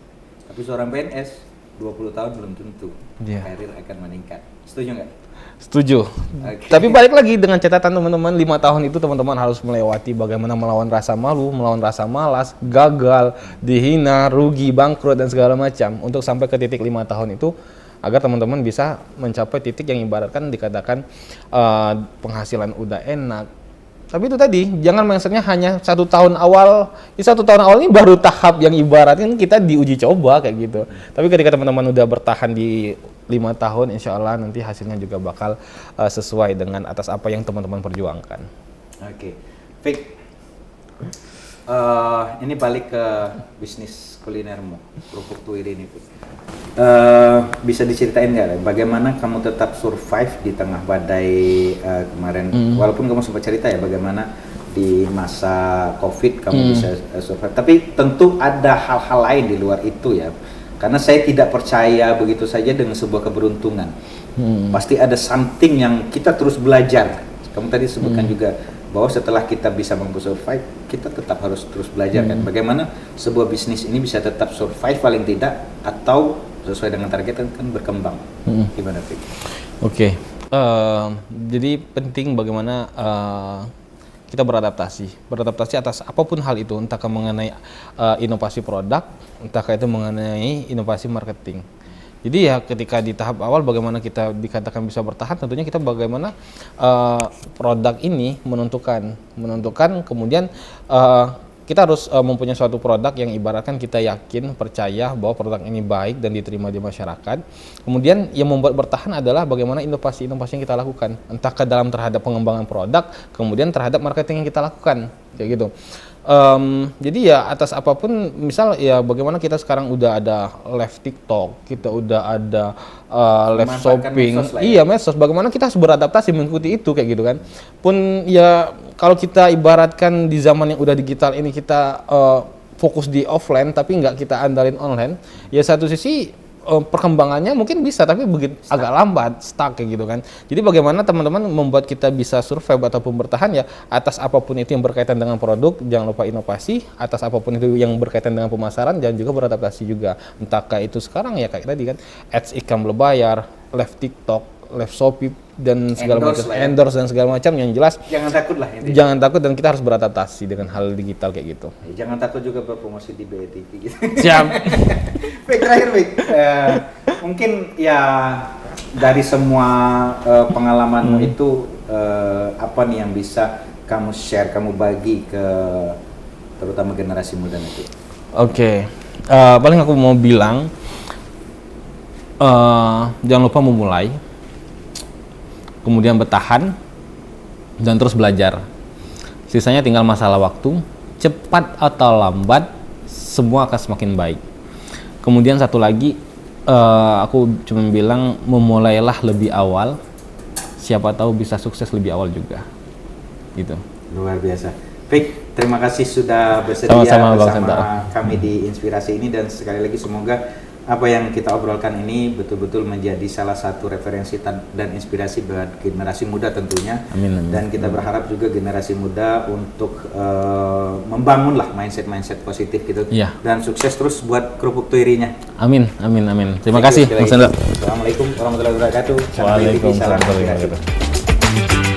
Tapi seorang PNS 20 tahun belum tentu karir akan meningkat. Setuju nggak? Setuju. Oke. Tapi balik lagi dengan catatan teman-teman, 5 tahun itu teman-teman harus melewati bagaimana melawan rasa malu, melawan rasa malas, gagal, dihina, rugi, bangkrut dan segala macam untuk sampai ke titik 5 tahun itu agar teman-teman bisa mencapai titik yang ibaratkan dikatakan penghasilan udah enak. Tapi itu tadi, jangan mindsetnya hanya 1 tahun awal. Di 1 tahun awal ini baru tahap yang ibaratnya kita diuji coba kayak gitu. Tapi ketika teman-teman udah bertahan di 5 tahun, insya Allah nanti hasilnya juga bakal sesuai dengan atas apa yang teman-teman perjuangkan. Oke, Fik, ini balik ke bisnis kulinermu, Kerupuk Tuiri ini, Fik. Bisa diceritain nggak bagaimana kamu tetap survive di tengah badai kemarin? Walaupun kamu sempat cerita ya bagaimana di masa COVID kamu bisa survive, tapi tentu ada hal-hal lain di luar itu ya. Karena saya tidak percaya begitu saja dengan sebuah keberuntungan. Pasti ada something yang kita terus belajar. Kamu tadi sebutkan juga bahwa setelah kita bisa mampu survive, kita tetap harus terus belajar kan. Bagaimana sebuah bisnis ini bisa tetap survive paling tidak, atau sesuai dengan target kan berkembang. Gimana, Fik? Oke. Jadi penting bagaimana kita beradaptasi atas apapun hal itu, entah mengenai inovasi produk, entah itu mengenai inovasi marketing. Jadi ya ketika di tahap awal bagaimana kita dikatakan bisa bertahan, tentunya kita bagaimana produk ini menentukan kemudian kita harus mempunyai suatu produk yang ibaratkan kita yakin, percaya bahwa produk ini baik dan diterima di masyarakat. Kemudian yang membuat bertahan adalah bagaimana inovasi-inovasi yang kita lakukan, entah ke dalam terhadap pengembangan produk, kemudian terhadap marketing yang kita lakukan, kayak gitu. Jadi ya atas apapun, misal ya bagaimana kita sekarang udah ada live TikTok, kita udah ada live shopping, medsos, bagaimana kita harus beradaptasi mengikuti itu kayak gitu kan. Pun ya kalau kita ibaratkan di zaman yang udah digital ini kita fokus di offline tapi nggak kita andalin online, ya satu sisi perkembangannya mungkin bisa tapi begitu agak lambat, stuck kayak gitu kan. Jadi bagaimana teman-teman membuat kita bisa survive ataupun bertahan ya atas apapun itu yang berkaitan dengan produk, jangan lupa inovasi, atas apapun itu yang berkaitan dengan pemasaran jangan juga beradaptasi juga. Entahkah itu sekarang ya kayak tadi kan ads iklan berbayar, live TikTok, live Shopee dan segala macam, endorse dan segala macam, yang jelas jangan takut lah intinya. Jangan takut dan kita harus beradaptasi dengan hal digital kayak gitu. Jangan takut juga berpromosi di BETV gitu. Siap. Baik, terakhir Baik, mungkin ya dari semua pengalamanmu itu apa nih yang bisa kamu share, kamu bagi ke terutama generasi muda nanti? Oke, paling aku mau bilang jangan lupa memulai, kemudian bertahan dan terus belajar. Sisanya tinggal masalah waktu, cepat atau lambat semua akan semakin baik. Kemudian satu lagi, aku cuma bilang memulailah lebih awal, siapa tahu bisa sukses lebih awal juga gitu. Luar biasa. Fik, terima kasih sudah bersedia Sama-sama, bersama kami di Inspirasi ini, dan sekali lagi semoga apa yang kita obrolkan ini betul-betul menjadi salah satu referensi dan inspirasi buat generasi muda tentunya. Amin, amin. Dan kita berharap juga generasi muda untuk membangunlah mindset positif gitu. Iya. Dan sukses terus buat Kerupuk Tuirinya. Amin, amin, amin. Terima kasih, Mas Hendra. Assalamualaikum warahmatullahi wabarakatuh. Waalaikumsalam Salam warahmatullahi inspirasi. wabarakatuh.